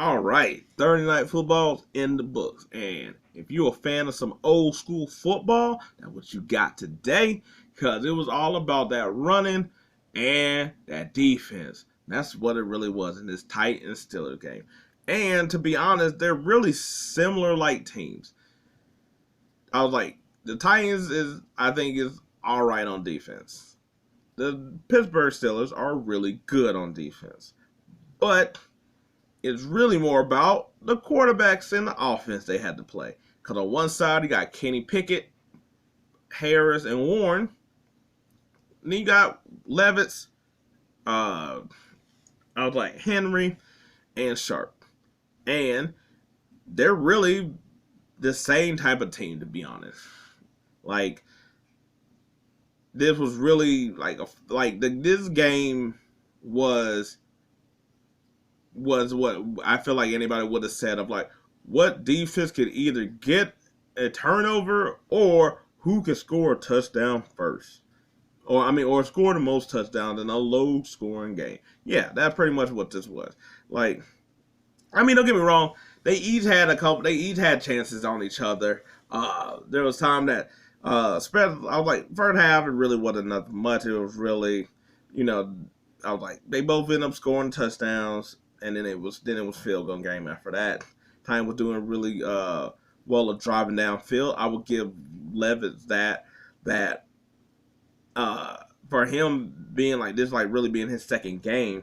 All right, Thursday night football's in the books, and if you're a fan of some old school football, that's what you got today, because it was all about that running and that defense. That's what it really was in this Titans Steelers game. And to be honest, they're really similar like teams. I was like, the Titans I think is all right on defense. The Pittsburgh Steelers are really good on defense, but it's really more about the quarterbacks and the offense they had to play. Because on one side, you got Kenny Pickett, Harris, and Warren. And then you got Levitz, I was like Henry, and Sharp. And they're really the same type of team, to be honest. Like, this was really this game was what I feel like anybody would have said of like what defense could either get a turnover or who could score a touchdown first. Or score the most touchdowns in a low scoring game. Yeah, that's pretty much what this was. Like, don't get me wrong, they each had chances on each other. There was time that I was like, first half it really wasn't nothing much. It was really, you know, I was like, they both ended up scoring touchdowns, and then it was field goal game after that. Time was doing really well of driving downfield. I would give Levis that for him being like this, like really being his second game.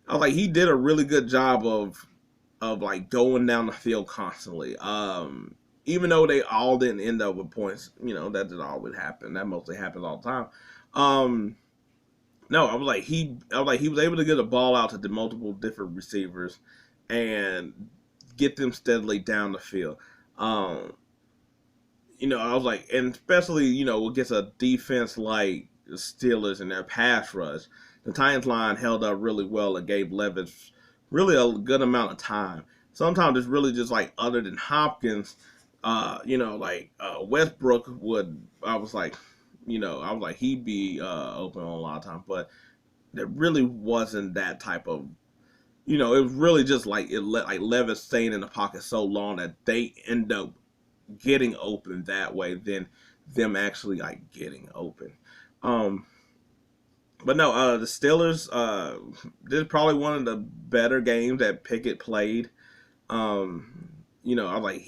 I was like, he did a really good job of like going down the field constantly. Even though they all didn't end up with points, that didn't always happen. That mostly happens all the time. No, I was like he was able to get a ball out to the multiple different receivers and get them steadily down the field. I was like, and especially against a defense like the Steelers and their pass rush, the Titans line held up really well and gave Levis really a good amount of time. Sometimes it's really just like other than Hopkins, Westbrook would. I was like he'd be open a lot of times, but there really wasn't that type of. It was really just like Levis staying in the pocket so long that they end up getting open that way than them actually like getting open. Um, but no, the Steelers. This is probably one of the better games that Pickett played. I was like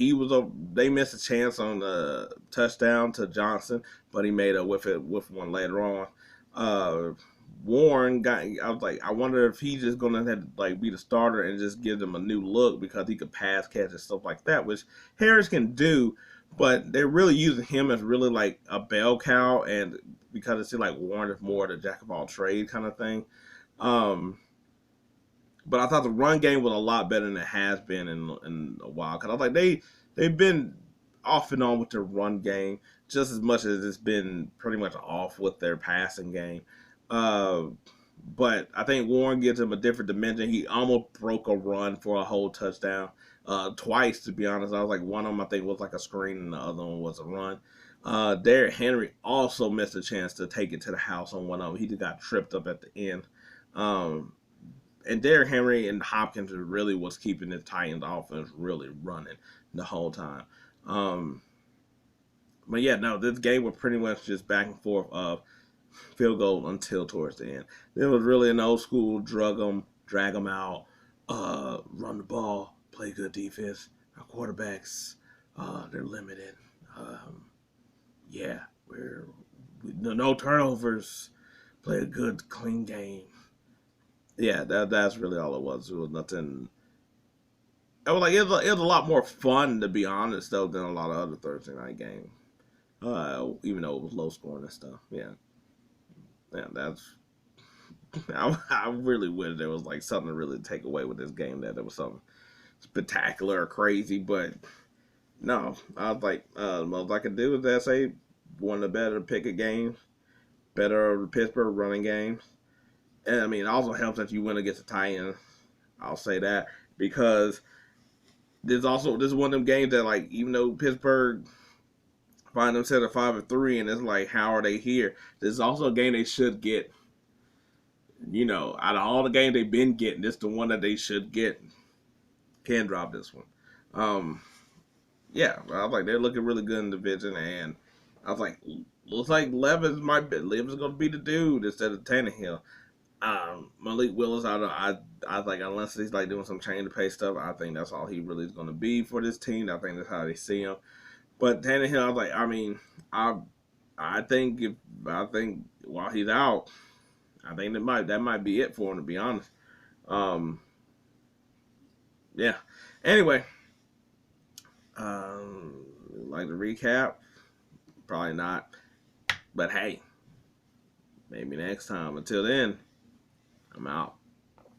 they missed a chance on the touchdown to Johnson, but he made up with one later on. Warren got. I was like, I wonder if he's just gonna have to like be the starter and just give them a new look because he could pass, catch, and stuff like that, which Harris can do. But they're really using him as really like a bell cow, and because it seems like Warren is more the jack of all trades kind of thing. Um, but I thought the run game was a lot better than it has been in a while. Because I was like, they've been off and on with their run game just as much as it's been pretty much off with their passing game. Uh, but I think Warren gives him a different dimension. He almost broke a run for a whole touchdown twice, to be honest. I was like, one of them I think was like a screen and the other one was a run. Derrick Henry also missed a chance to take it to the house on one of them. He just got tripped up at the end. Um, and Derrick Henry and Hopkins really was keeping the Titans offense really running the whole time. Um, but yeah, no, this game was pretty much just back and forth of field goal until towards the end. It was really an old school drag them out, run the ball, play good defense. Our quarterbacks, they're limited. Um, yeah, no turnovers, play a good clean game. Yeah, that's really all it was. It was nothing. It was a lot more fun to be honest though than a lot of other Thursday night games. Even though it was low scoring and stuff. Yeah, yeah, that's. I really wish there was like something to really take away with this game. That there was something spectacular or crazy, but no. I was like, the most I could do is that say one of the better Pickett games, better Pittsburgh running games. And it also helps that you win against the Titans. I'll say that because this is one of them games that like even though Pittsburgh find themselves at 5-3 and it's like how are they here? This is also a game they should get. Out of all the games they've been getting, this is the one that they should get. can drop this one. Yeah, I was like, they're looking really good in the division, and I was like, looks like Levis going to be the dude instead of Tannehill. Malik Willis, I was like, unless he's like doing some change to pay stuff, I think that's all he really is going to be for this team. I think that's how they see him. But Tannehill, I was like, I mean, I think while he's out, I think that might be it for him, to be honest. Um, yeah. Anyway, like the recap, probably not. But hey, maybe next time. Until then, I'm out.